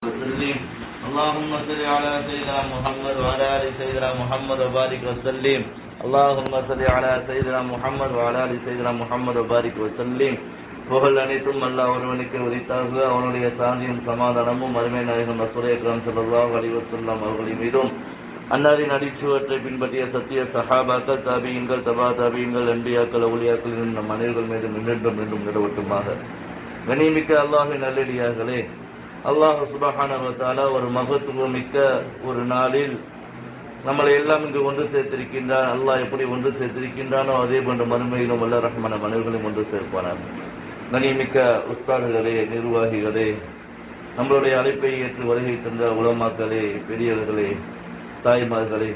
وسلم اللهم صل على سيدنا محمد وعلى ال سيدنا محمد وبارك وسلم اللهم صل على سيدنا محمد وعلى ال سيدنا محمد وبارك وسلم புகழ் அனைத்தும் அல்லாஹ் ஒருவனுக்கு உரித்தாக அவனுடைய சாந்தியும் சமாதானமும் அருமை நாயகம் ரசூலுல்லாஹி ஸல்லல்லாஹு அலைஹி வஸல்லம் அவர்களின் மீதும் அன்னாரின் அடிச்சுவற்றை பின்பற்றிய சத்திய சஹாபாக்கள் தாபியீன்கள் தபா தாபியீன்கள் அன்பியாக்கள் அவுலியாக்கள் நம் அனைவர்கள் மீதும் மீண்டும் நிலவட்டுமாக. கண்ணியமிக்க அல்லாஹ்வின் நல்லடியார்களே, அல்லாஹ் சுப்ஹானஹு வ தஆலா ஒரு மகத்துவம் மிக்க ஒரு நாளில் நம்மளை எல்லாம் இங்கு ஒன்று சேர்த்திருக்கின்றான். அல்லாஹ் எப்படி ஒன்று சேர்த்திருக்கின்றானோ அதே போன்ற மறுமையிலும் வல்ல ரஹ்மான மனிதர்களையும் ஒன்று சேர்ப்பானார். கண்ணியமிக்க உஸ்தாதுகளே, நிர்வாகிகளே, நம்மளுடைய அழைப்பை ஏற்று வருகை தந்த உலமாக்களே, பெரியவர்களே, தாய்மார்களே,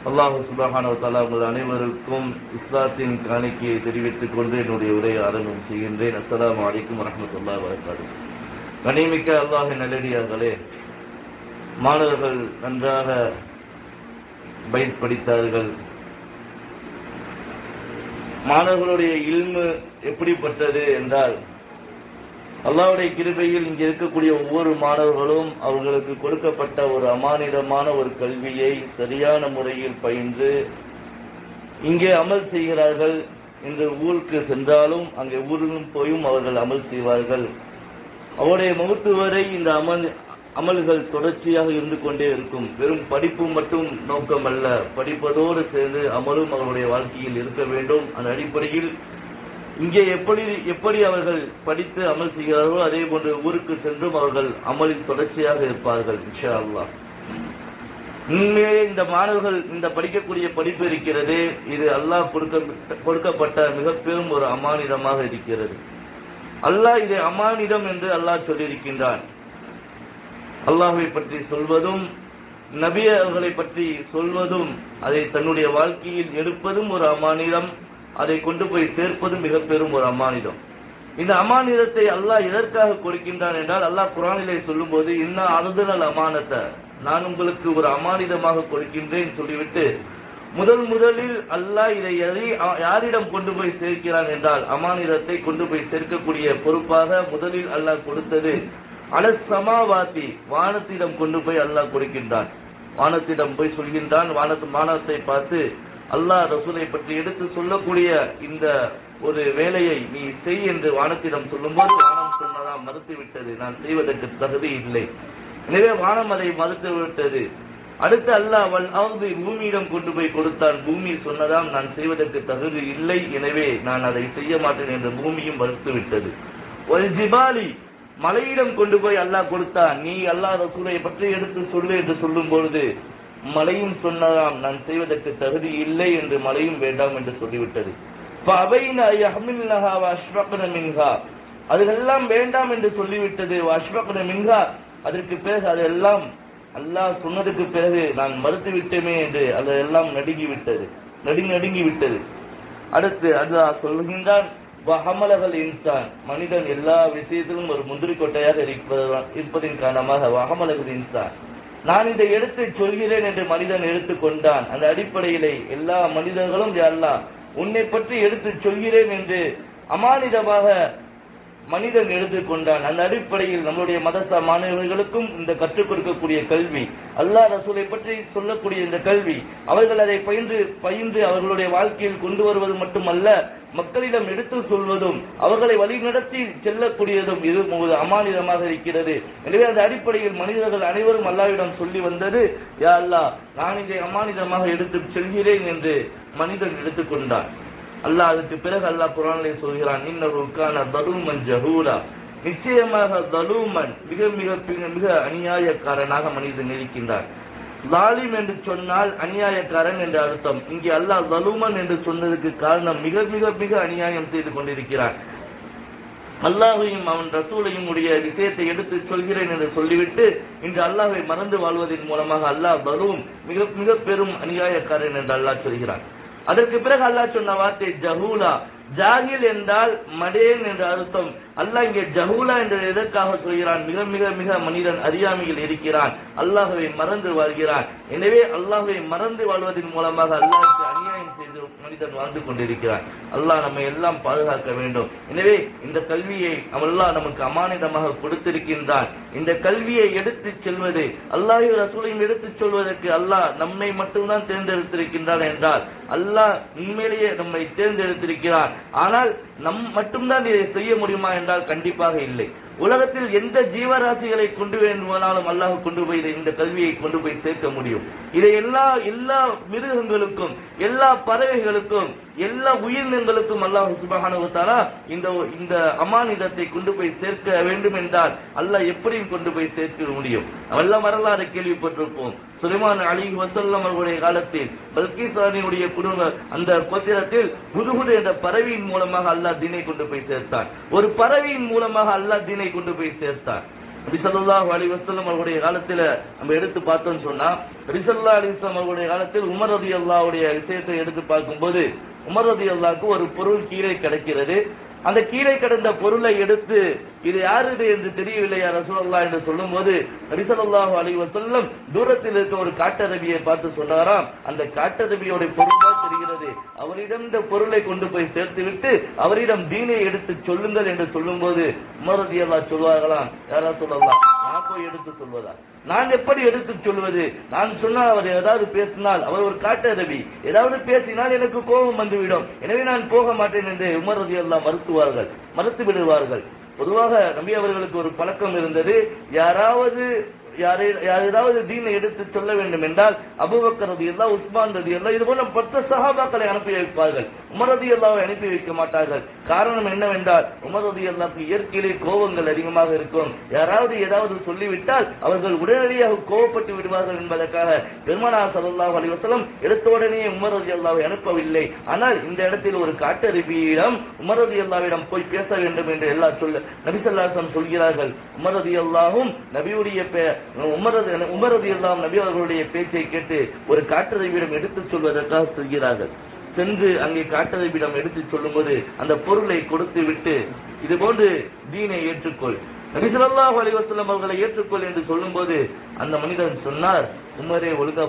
அல்லாஹ் சுப்ஹானஹு வ தஆலா உங்கள் அனைவருக்கும் இஸ்லாத்தின் காணிக்கையை தெரிவித்துக் கொண்டு என்னுடைய உரையை ஆரம்பம் செய்கின்றேன். அஸ்ஸலாமு அலைக்கும் வரஹ்மத்துல்லாஹி வ பரகாத்துஹு. கண்ணியமிக்க அல்லாஹ்வின் நல்லடியார்களே, மாணவர்கள் நன்றாக பைத் படித்தார்கள். மாணவர்களுடைய இல்மு எப்படிப்பட்டது என்றால், அல்லாஹ்வுடைய கிருபையில் இங்கே இருக்கக்கூடிய ஒவ்வொரு மாணவர்களும் அவர்களுக்கு கொடுக்கப்பட்ட ஒரு அமானிதமான ஒரு கல்வியை சரியான முறையில் பயின்று இங்கே அமல் செய்கிறார்கள். இந்த ஊருக்கு சென்றாலும் அங்கே ஊரிலும் போயும் அவர்கள் அமல் செய்வார்கள். அவருடைய மௌத்து வரை இந்த அமல்கள் தொடர்ச்சியாக இருந்து கொண்டே இருக்கும். வெறும் படிப்பு மட்டும் நோக்கம் அல்ல, படிப்பதோடு சேர்ந்து அமலும் அவருடைய வாழ்க்கையில் இருக்க வேண்டும். அந்த அடிப்படையில் இங்கே எப்படி அவர்கள் படித்து அமல் செய்கிறார்களோ அதே போன்று ஊருக்கு சென்றும் அவர்கள் அமலில் தொடர்ச்சியாக இருப்பார்கள் இன்ஷா அல்லாஹ். உண்மையே இந்த மாணவர்கள் இந்த படிக்கக்கூடிய படிப்பு இருக்கிறது, இது அல்லாஹ் கொடுக்கப்பட்ட மிக பெரும் ஒரு அமானிதமாக இருக்கிறது. அல்லாஹ் இதை அமானிதம் என்று அல்லாஹ் சொல்லியிருக்கின்றான். அல்லாஹ்வை பற்றி சொல்வதும் நபி அவர்களை பற்றி சொல்வதும் அதை தன்னுடைய வாழ்க்கையில் எடுப்பதும் ஒரு அமானிதம், அதை கொண்டு போய் சேர்ப்பதும் மிக பெரும் ஒரு அமானிதம். இந்த அமானிதத்தை அல்லாஹ் எதற்காக கொடுக்கின்றான் என்றால், அல்லாஹ் குர்ஆனிலே சொல்லும் போது இன்ன அர்துனல் அமானத, நான் உங்களுக்கு ஒரு அமானிதமாக கொடுக்கின்றேன் சொல்லிவிட்டு முதலில் அல்லாஹ் இதை யாரிடம் கொண்டு போய் சேர்க்கிறான் என்றால், அமானிதத்தை கொண்டு போய் சேர்க்கக்கூடிய பொறுப்பாக முதலில் அல்லாஹ் கொடுத்தது அலஸ் சமாவாத்தி, வானத்திடம் கொண்டு போய் அல்லாஹ் கொடுக்கின்றான். வானத்திடம் போய் சொல்கின்றான். வானத்தை பார்த்து அல்லாஹ் ரசூலை பற்றி எடுத்து சொல்லக்கூடிய இந்த ஒரு வேலையை நீ செய் என்று வானத்திடம் சொல்லும்போது வானம் சொன்னதாம் மறுத்துவிட்டது, நான் செய்வதற்கு தகுதி இல்லை. எனவே வானம் அதை மறுத்து விட்டது. அடுத்து அல்லாஹ் வல் அர்தி, பூமியிடம் கொண்டு போய் கொடுத்தான். பூமி சொன்னதாம் நான் செய்வதற்கு தகுதி இல்லை, எனவே நான் அதை செய்ய மாட்டேன் என்று பூமியும் மறுத்து விட்டது. ஒரு ஜிபாலி, மலையிடம் கொண்டு போய் அல்லாஹ் கொடுத்தான். நீ அல்லாஹ் ரசூலை பற்றி எடுத்து சொல்லு என்று சொல்லும் பொழுது மலையும் சொன்னதாம் நான் செய்வதற்கு தகுதி இல்லை என்று மலையும் வேண்டாம் என்று சொல்லிவிட்டது. அதெல்லாம் வேண்டாம் என்று சொல்லிவிட்டது. அதற்கு பிறகு அதெல்லாம் அல்லாஹ் சொன்னதுக்கு பிறகு நான் மறுத்து விட்டேமே என்று அதெல்லாம் நடுங்கி விட்டது. அடுத்து அல்லாஹ் சொல்கின்றான், வஹமலகல் இன்சான், மனிதன் எல்லா விஷயத்திலும் ஒரு முந்திரி கொட்டையாக இருப்பதின் காரணமாக வஹமலகல் இன்சான், நான் இதை எடுத்து சொல்கிறேன் என்று மனிதன் எடுத்துக்கொண்டான். அந்த அடிப்படையிலே எல்லா மனிதர்களும் அல்லாஹ் உன்னை பற்றி எடுத்து சொல்கிறேன் என்று அமானிதமாக மனிதன் எடுத்துக்கொண்டான். அந்த அடிப்படையில் நம்முடைய மதரசா மாணவர்களுக்கும் இந்த கற்றுக் கொடுக்கக்கூடிய கல்வி, அல்லாஹ் ரசூலை பற்றி சொல்லக்கூடிய இந்த கல்வி, அவர்கள் அதை பயின்று அவர்களுடைய வாழ்க்கையில் கொண்டு வருவது மட்டுமல்ல, மக்களிடம் எடுத்து சொல்வதும் அவர்களை வழிநடத்தி செல்லக்கூடியதும் இது ஒரு அமானிதமாக இருக்கிறது. எனவே அந்த அடிப்படையில் மனிதர்கள் அனைவரும் அல்லாஹ்விடம் சொல்லி வந்தது, யா அல்லாஹ் நான் இதை அமானிதமாக எடுத்து செல்கிறேன் என்று மனிதன் எடுத்துக்கொண்டான். அல்லாஹ் அதுக்கு பிறகு அல்லாஹ் குர்ஆனிலே சொல்கிறான், இன்னஹு கான தலூமன் ஜஹூலா, நிச்சயமாக தலூமன் மிக அநியாயக்காரனாக மனிதன் இருக்கின்றான். லாலிம் என்று சொன்னால் அநியாயக்காரன் என்று அர்த்தம். இங்கே அல்லாஹ் தலூமன் என்று சொன்னதுக்கு காரணம் மிக அநியாயம் செய்து கொண்டிருக்கிறான். அல்லாஹையும் அவன் ரசூலையும் உடைய விஷயத்தை எடுத்து சொல்கிறேன் என்று சொல்லிவிட்டு இன்று அல்லாஹை மறந்து வாழ்வதன் மூலமாக அல்லாஹ் தலூம் மிக பெரும் அநியாயக்காரன் என்று அல்லாஹ் சொல்கிறான். அதற்கு பிறகு அல்லாஹ் சொன்ன வார்த்தை ஜஹூலா, ஜாகில் என்றால் மடேன் என்ற அர்த்தம். அல்லாஹ் இங்கே ஜஹூலா என்று எதற்காக சொல்கிறான்? மிக மனிதன் அறியாமையில் இருக்கிறான், அல்லாஹ்வை மறந்து வாழ்கிறான். எனவே அல்லாஹ்வை மறந்து வாழ்வதன் மூலமாக அல்லாஹ்வுக்கு அநியாயம் செய்து மனிதன் வாழ்ந்து கொண்டிருக்கிறான். அல்லாஹ் நம்மை எல்லாம் பாதுகாக்க வேண்டும். எனவே இந்த கல்வியை அல்லாஹ் நமக்கு அமானிதமாக கொடுத்திருக்கின்றான். இந்த கல்வியை எடுத்துச் செல்வது, அல்லாஹ்வையும் ரசூலையும் எடுத்துச் சொல்வதற்கு அல்லாஹ் நம்மை மட்டும்தான் தேர்ந்தெடுத்திருக்கின்றான் என்றால் அல்லாஹ் உண்மையிலேயே நம்மை தேர்ந்தெடுத்திருக்கிறான். ஆனால் நம் மட்டும்தான் இதை செய்ய முடியுமா என்றால் கண்டிப்பாக இல்லை. உலகத்தில் எந்த ஜீவராசிகளை கொண்டு வேண்டுமானாலும் அல்லாஹ் கொண்டு போய் இந்த கல்வியை கொண்டு போய் சேர்க்க முடியும். இதை எல்லா மிருகங்களுக்கும், எல்லா பறவைகளுக்கும், எல்லா உயிரினங்களுக்கும் அல்லாஹ் சுப்ஹானஹு வ தஆலா இந்த அமானிதத்தை கொண்டு போய் சேர்க்க வேண்டும் என்றால் அல்லாஹ் எப்படியும் கொண்டு போய் சேர்க்க முடியும். அவெல்லாம் வரலாறு கேள்விப்பட்டிருப்போம். சுலைமான் அலைஹி வஸல்லம் அவர்களுடைய காலத்தில் பல்கீஸ் ராணியுடைய குடும்ப அந்த கோத்திரத்தில் ஹுதுஹுது என்ற பறவையின் மூலமாக அல்லாஹ் தீனை கொண்டு போய் சேர்த்தான். ஒரு பறவையின் மூலமாக அல்லாஹ் தீனை கொண்டு போய் சேர்த்தான். நபி ஸல்லல்லாஹு அலைஹி வஸல்லம் அவர்களுடைய காலத்துல நம்ம எடுத்து பார்த்தோம்னு சொன்னா, நபி ஸல்லல்லாஹு அலைஹி வஸல்லம் அவர்களுடைய காலத்தில் உமர் ரலியல்லாஹுடைய விஷயத்தை எடுத்து பார்க்கும்போது, உமர் ரலியல்லாஹுக்கு ஒரு பொருள் கீழே கிடைக்கிறது. அந்த கீழே கிடந்த பொருளை எடுத்து இது யாருது என்று தெரியவில்லை யா ரசூலல்லாஹ் என்று சொல்லும்போது, நபி ஸல்லல்லாஹு அலைஹி வஸல்லம் தூரத்தில் இருக்க ஒரு காட்டரபியை பார்த்து சொன்னாராம், அந்த காட்டரபியோட பொருள் தான் தெரிகிறது, அவரிடம் இந்த பொருளை கொண்டு போய் சேர்த்து விட்டு அவரிடம் தீனை எடுத்து சொல்லுங்கள் என்று சொல்லும்போது உமர் ரலியல்லாஹு சொல்வார்களாம், யா ரசூலல்லாஹ் நான் போய் எடுத்து சொல்வதா? நான் எப்படி எடுத்து சொல்வது? நான் சொன்னால் அவர் ஏதாவது பேசினால், அவர் ஒரு காட்டரபி, ஏதாவது பேசினால் எனக்கு கோபம் வந்துவிடும், எனவே நான் போக மாட்டேன் என்று உமர் ரலியல்லாஹு மறுத்து விடுவார்கள். பொதுவாக நபி அவர்களுக்கு ஒரு பழக்கம் இருந்தது, யாராவது தீனை எடுத்து சொல்ல வேண்டும் என்றால் அபூபக்கர் ரலியல்லாஹு, உஸ்மான் ரலியல்லாஹு, இது போல 10 சஹாபாக்களை அனுப்பி வைப்பார்கள். உமர் ரலியல்லாஹு அனுப்பி வைக்க மாட்டார்கள். காரணம் என்னவென்றால் உமர் ரலியல்லாஹுக்கு இயற்கையிலே கோபங்கள் அதிகமாக இருக்கும். யாராவது ஏதாவது சொல்லிவிட்டால் அவர்கள் உடனடியாக கோபப்பட்டு விடுவார்கள் என்பதற்காக பெருமானார் ஸல்லல்லாஹு அலைஹி வஸல்லம் எடுத்த உடனே உமர் ரலியல்லாஹு அனுப்பவில்லை. ஆனால் இந்த இடத்தில் ஒரு காட்டரபியிடம் உமர் ரலியல்லாஹுவிடம் போய் பேச வேண்டும் என்று எல்லாம் நபி ஸல்லல்லாஹு அலைஹி வஸல்லம் சொல்கிறார்கள். உமர் ரலியல்லாஹும் நபியுடைய உமர் ரலியல்லாஹு நபி அவர்களுடைய பேச்சை கேட்டு ஒரு காட்டரபியிடம் எடுத்துச் சொல்வதற்காக சொல்கிறார்கள். சென்று அங்கே காட்டரபியிடம் எடுத்துச் சொல்லும்போது அந்த பொருளை கொடுத்து விட்டு இது போன்று தீனை ஏற்றுக்கொள், நபி ஸல்லல்லாஹு அலைஹி வஸல்லம் அவர்களை ஏற்றுக்கொள் என்று சொல்லும்போது அந்த மனிதன் சொன்னார், உமரே ஒழுங்கா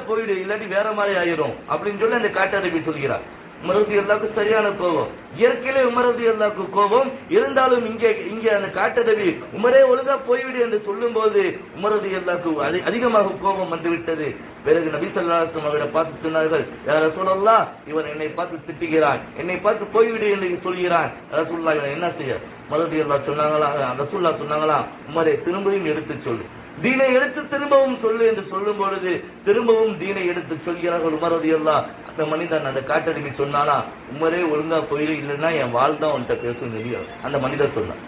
போயிடு, இல்லாட்டி வேற மாதிரி ஆயிரும் அப்படின்னு சொல்லி அந்த காட்டரபி சொல்கிறார். உமர் ரலியல்லாஹுக்கு சரியான கோபம், இயற்கையிலே உமர் ரலியல்லாஹுக்கு கோபம் இருந்தாலும் இங்கே அந்த காட்டரபி உமரே ஒழுங்கா போய்விடு என்று சொல்லும் போது உமர் ரலியல்லாஹுக்கு அதிகமாக கோபம் வந்துவிட்டது. பிறகு நபி ஸல்லல்லாஹு அலைஹி வஸல்லம் அவரை பார்த்து சொன்னார்கள், யா ரசூலல்லாஹ் இவன் என்னை பார்த்து திட்டுகிறான், என்னை பார்த்து போய்விடு என்று சொல்கிறான், ரசூலுல்லாஹ் இவன் என்ன செய்ய? உமர் ரலியல்லாஹு ரசூலுல்லாஹ் சொன்னாங்களா, உமரே திரும்பியும் எடுத்து சொல்லு, தீனை எடுத்து திரும்பவும் சொல்லு என்று சொல்லும் பொழுது திரும்பவும் தீனை எடுத்து சொல்கிறார்கள் உமர் ரலியல்லாஹு. அந்த மனிதன் அந்த காட்டரபி சொன்னானா, உமரே ஒழுங்கா போயிரு, இல்லைன்னா என் வாழ் தான் உன்கிட்ட பேசும் அந்த மனிதன் சொன்னான்.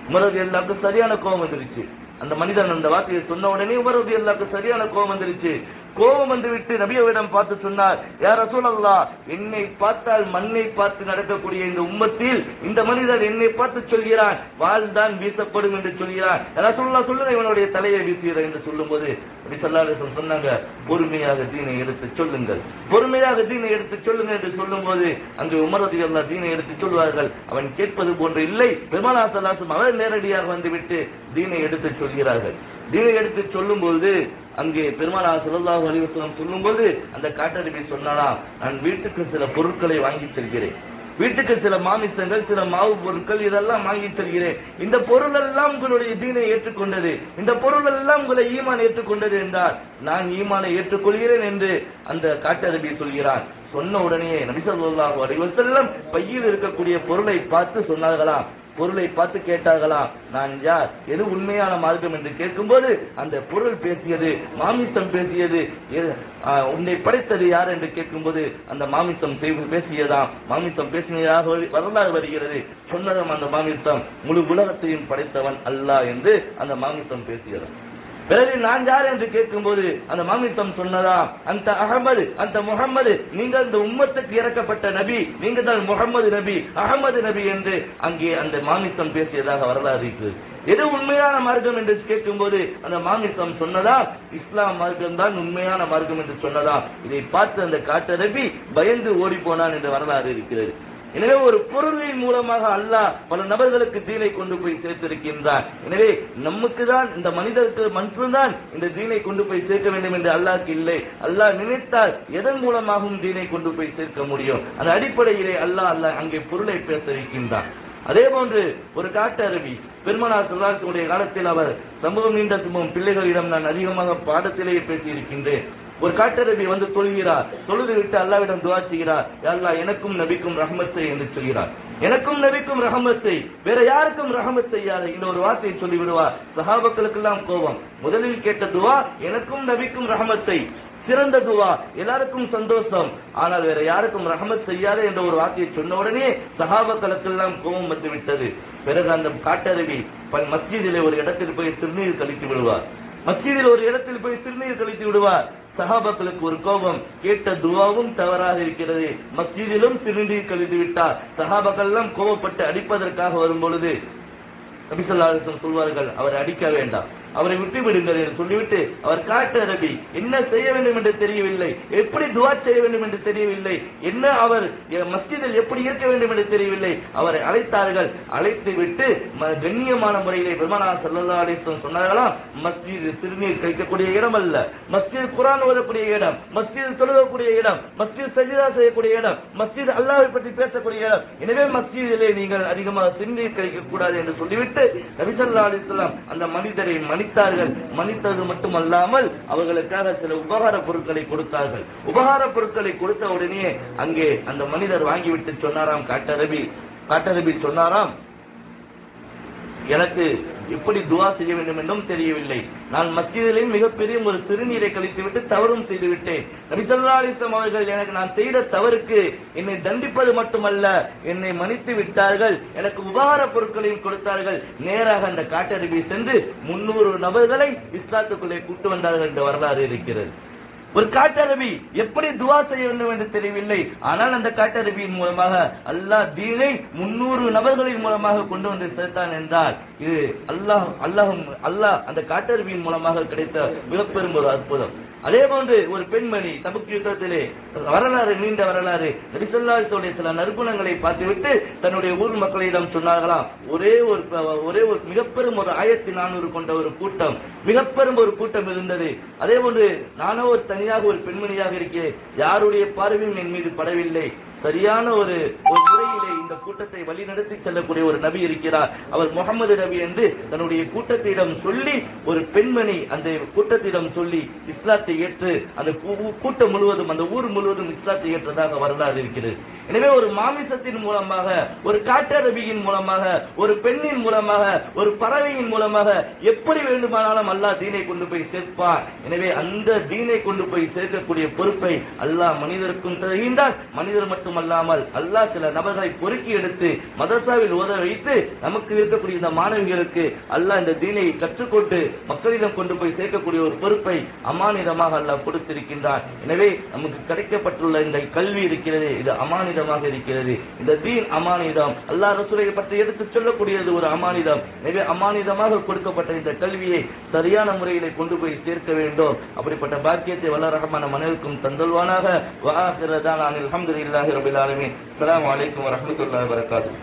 உமர் ரலியல்லாஹுக்கு சரியான கோபம் வந்துருச்சு. அந்த மனிதன் அந்த வார்த்தையை சொன்ன உடனே உமர் ரலியல்லாஹுக்கு சரியான கோபம் வந்துருச்சு. கோபம் வந்துவிட்டு நபியவிடம் பார்த்து சொன்னார், யா ரசூலல்லாஹ் என்னை பார்த்தால் மண்ணை பார்த்து நடக்கக்கூடிய இந்த உம்மத்தில் இந்த மனிதர் என்னை பார்த்து சொல்கிறான், வாழ்தான் வீசப்படும் என்று சொல்கிறான், ரசூலுல்லாஹ் சொல்லுங்க இவனுடைய தலையை வீசுகிறார் என்று சொல்லும்போது நபி ஸல்லல்லாஹு அலைஹி வஸல்லம் சொன்னாங்க, பொறுமையாக தீனை எடுத்து சொல்லுங்கள், பொறுமையாக தீனை எடுத்து சொல்லுங்கள் என்று சொல்லும்போது அங்கு உமர் ரலியல்லாஹு தீனை எடுத்து சொல்வார்கள். அவன் கேட்பது போன்று இல்லை, பெருமானார் ஸல்லல்லாஹு அலைஹி வஸல்லம் அவர் நேரடியாக வந்துவிட்டு தீனை எடுத்து சொல்கிறார்கள். தீனை எடுத்து சொல்லும்போது அங்கே பெருமானார் ஸல்லல்லாஹு அலைஹி வஸல்லம் சொல்லும்போது அந்த காட்டரபி சொன்னானா, நான் வீட்டுக்கு சில பொருட்களை வாங்கி செல்கிறேன், வீட்டுக்கு சில மாமிசங்கள், சில மாவு பொருட்கள் இதெல்லாம் வாங்கி செல்கிறேன், இந்த பொருள் எல்லாம் உங்களுடைய தீனை ஏற்றுக்கொண்டது, இந்த பொருள் எல்லாம் உங்களை ஈமான் ஏற்றுக்கொண்டது என்றால் நான் ஈமானை ஏற்றுக்கொள்கிறேன் என்று அந்த காட்டரபி சொல்கிறான். சொன்ன உடனே நபி ஸல்லல்லாஹு அலைஹி வஸல்லம் பையில் இருக்கக்கூடிய பொருளை பார்த்து சொன்னார்களாம், பொருளை பார்த்து கேட்டார்களாம், நான் யார், எது உண்மையான மார்க்கம் என்று கேட்கும்போது அந்த பொருள் பேசியது, மாமிசம் பேசியது, உன்னை படைத்தது யார் என்று கேட்கும்போது அந்த மாமிசம் பேசியதாம். மாமிசம் பேசியதாக வரலாறு வருகிறது. சொன்னதும் அந்த மாமிசம் முழு உலகத்தையும் படைத்தவன் அல்லாஹ் என்று அந்த மாமிசம் பேசியதாம். பிறகு நான் யார் என்று கேட்கும்போது அந்த மாமிசம் சொன்னதா, அந்த அகமது, அந்த முகம்மது, நீங்கள் இந்த உம்மத்துக்கு இறக்கப்பட்ட நபி, நீங்க தான் முகம்மது நபி, அகமது நபி என்று அங்கே அந்த மாமிசம் பேசியதாக வரலாறு இருக்கிறது. எது உண்மையான மார்க்கம் என்று கேட்கும்போது அந்த மாமிசம் சொன்னதா, இஸ்லாம் மார்க்கம் தான் உண்மையான மார்க்கம் என்று சொன்னதா. இதை பார்த்து அந்த காட்டரபி பயந்து ஓடி போனான் என்று வரலாறு இருக்கிறது. எனவே ஒரு பொருளின் மூலமாக அல்லாஹ் பல நபர்களுக்கு தீனை கொண்டு போய் சேர்த்திருக்கின்றார். எனவே நமக்கு தான், இந்த மனிதருக்கு மட்டும்தான் இந்த தீனை கொண்டு போய் சேர்க்க வேண்டும் என்று அல்லாஹ்க்கு இல்லை. அல்லாஹ் நினைத்தால் எதன் மூலமாகவும் தீனை கொண்டு போய் சேர்க்க முடியும். அந்த அடிப்படையிலே அல்லாஹ் அங்கே பொருளை பேச இருக்கின்றான். அதே போன்று ஒரு காட்டு அருவி, பெருமானார் ஸல்லல்லாஹு அலைஹி காலத்தில் அவர் சமூகம் நீண்ட சமூகம் பிள்ளைகளிடம் நான் அதிகமாக பாடத்திலேயே பேசியிருக்கின்றேன். ஒரு காட்டரபி வந்து தொழுகிறார், தொழுது விட்டு அல்லாஹ்விடம் துஆ செய்கிறார், யா அல்லாஹ் எனக்கும் நபிக்கும் ரஹ்மத் செய் என்று சொல்கிறார். எனக்கும் நபிக்கும் ரஹ்மத் செய், வேற யாருக்கும் ரஹ்மத் செய்யாத இந்த ஒரு வார்த்தையை சொல்லி விடுவார். சஹாபாக்களுக்கெல்லாம் கோபம். முதலில் கேட்ட துஆ எனக்கும் நபிக்கும் ரஹ்மத் செய், சிறந்த துவா, எல்லாருக்கும் சந்தோஷம். ஆனால் வேற யாருக்கும் ரஹமத் செய்யாத என்ற ஒரு வார்த்தையை சொன்ன உடனே சஹாபாக்களுக்கெல்லாம் கோபம் வந்து விட்டது. பிறகு அந்த காட்டருவி மஸ்ஜிதிலே ஒரு இடத்தில் போய் திருநீர் கழித்து விடுவார். மஸ்ஜிதில் ஒரு இடத்தில் போய் திருநீர் கழித்து விடுவார். சஹாபாக்களுக்கு ஒரு கோபம், கேட்ட துவாவும் தவறாக இருக்கிறது, மஸ்ஜிதிலும் திருநீர் கழித்து விட்டார். சஹாபாக்கள் எல்லாம் கோபப்பட்டு அடிப்பதற்காக வரும் பொழுது நபி ஸல்லல்லாஹு அலைஹி வஸல்லம் சொல்வார்கள், அவரை அடிக்க வேண்டாம், அவரை விட்டு விடுங்கள் என்று சொல்லிவிட்டு, அவர் காட்டு அரபி, என்ன செய்ய வேண்டும் என்று தெரியவில்லை, எப்படி துஆ செய்ய வேண்டும் என்று தெரியவில்லை, என்ன அவர் மஸ்ஜிதில் எப்படி இருக்க வேண்டும் என்று தெரியவில்லை. அவரை அழைத்தார்கள். அழைத்து விட்டு கண்ணியமான முறையிலே பெருமானார் ஸல்லல்லாஹு அலைஹி வஸல்லம் சொன்னார்களாம், மஸ்ஜித் சிறுநீர் கழிக்கக்கூடிய இடம் அல்ல, மஸ்ஜித் குர்ஆன் ஓதக்கூடிய இடம், மஸ்ஜித் தொழுகக்கூடிய இடம், மஸ்ஜித் சஜ்தா செய்யக்கூடிய இடம், மஸ்ஜித் அல்லாஹ்வை பற்றி பேசக்கூடிய இடம். எனவே மஸ்ஜிதிலே நீங்கள் அதிகமாக சிறுநீர் கழிக்க கூடாது என்று சொல்லிவிட்டு நபி ஸல்லல்லாஹு அலைஹி வஸல்லம் அந்த மனிதரை மன்னித்தார்கள். மன்னித்தது மட்டுமல்லாமல் அவர்களுக்காக சில உபகார பொருட்களை கொடுத்தார்கள். உபகார பொருட்களை கொடுத்த உடனே அங்கே அந்த மனிதர் வாங்கிவிட்டு சொன்னாராம், காட்டரபி சொன்னாராம், எனக்கு எப்படி துஆ செய்ய வேண்டும் என்றும் தெரியவில்லை, நான் மஸ்ஜிதிலேயும் மிகப்பெரிய ஒரு சிறுநீரை கழித்துவிட்டு தவறும் செய்துவிட்டேன். நபி ஸல்லல்லாஹு அலைஹி வஸல்லம் அவர்கள் எனக்கு நான் செய்த தவறுக்கு என்னை தண்டிப்பது மட்டுமல்ல, என்னை மன்னித்து விட்டார்கள், எனக்கு உபகார பொருட்களையும் கொடுத்தார்கள். நேராக அந்த காட்டருவி சென்று 300 நபர்களை இஸ்லாத்துக்குள்ளே கூட்டு வந்தார்கள் என்ற வரலாறு இருக்கிறது. ஒரு காட்டரபி எப்படி துஆ செய்ய வேண்டும் என்று தெரியவில்லை. ஆனால் அந்த காட்டரபியின் மூலமாக அல்லாஹ் தீனை 300 நபர்களின் மூலமாக கொண்டு வந்து சேர்த்தான் என்றால் இது அல்லாஹ் அந்த காட்டரபியின் மூலமாக கிடைத்த மிகப்பெரும் ஒரு அற்புதம். அதே போன்று ஒரு பெண்மணி தபுக் யுத்தத்திலே, வரலாறு நீண்ட வரலாறு, நபி ஸல்லல்லாஹு அலைஹி வஸல்லம் சில நற்குணங்களை பார்த்துவிட்டு தன்னுடைய ஊர் மக்களிடம் சொன்னார்களாம், ஒரே ஒரு மிகப்பெரும் ஒரு 1400 கொண்ட ஒரு கூட்டம், மிகப்பெரும் ஒரு கூட்டம் இருந்தது. அதே போன்று நானோ ஒரு தனியாக ஒரு பெண்மணியாக இருக்கிறேன், யாருடைய பார்வையும் என் மீது படவில்லை. சரியான ஒரு முறையிலே இந்த கூட்டத்தை வழிநடத்தி செல்லக்கூடிய ஒரு நபி இருக்கிறார், அவர் முகமது நபி என்று தன்னுடைய கூட்டத்திடம் சொல்லி, ஒரு பெண்மணி அந்த கூட்டத்திடம் சொல்லி இஸ்லாத்தை ஏற்று அந்த கூட்டம் முழுவதும், அந்த ஊர் முழுவதும் இஸ்லாத்தை ஏற்றதாக வரலாறு இருக்கிறது. எனவே ஒரு மாமிசத்தின் மூலமாக, ஒரு காட்டரபியின் மூலமாக, ஒரு பெண்ணின் மூலமாக, ஒரு பறவையின் மூலமாக எப்படி வேண்டுமானாலும் அல்லாஹ் தீனை கொண்டு போய் சேர்ப்பார். எனவே அந்த தீனை கொண்டு போய் சேர்க்கக்கூடிய பொறுப்பை அல்லாஹ் மனிதருக்கும் தருகின்றார். மனிதர் மட்டுமல்லாமல் அல்லாஹ் சில நபர்களை பொறுக்கி எடுத்து மதரசாவில் ஓத வைத்து நமக்கு இருக்கக்கூடிய இந்த மாணவிகளுக்கு அல்லாஹ் இந்த தீனை கற்றுக்கொண்டு மக்களிடம் கொண்டு போய் சேர்க்கக்கூடிய ஒரு பொறுப்பை அமானிதமாக அல்லாஹ் கொடுத்திருக்கின்றார். எனவே நமக்கு கிடைக்கப்பட்டுள்ள இந்த கல்வி இருக்கிறது, இது அமானிதமாக இருக்கிறது. இந்த தீன் அமானிதம், அல்லாஹ் ரசூலை பற்றி எடுத்து சொல்லக்கூடியது ஒரு அமானிதம். எனவே அமானிதமாக கொடுக்கப்பட்ட இந்த கல்வியை சரியான முறையிலே கொண்டு போய் சேர்க்க வேண்டும். அப்படிப்பட்ட பாக்கியத்தை வல்ல ரஹ்மான் மனதிற்கும் தந்தல்வானாக. வஆகிரு தஅவானா அல்ஹம்துலில்லாஹி ரப்பில் ஆலமீன். அஸ்ஸலாமு அலைக்கும் வரஹ்மத்துல்லாஹி வபரகாத்துஹு.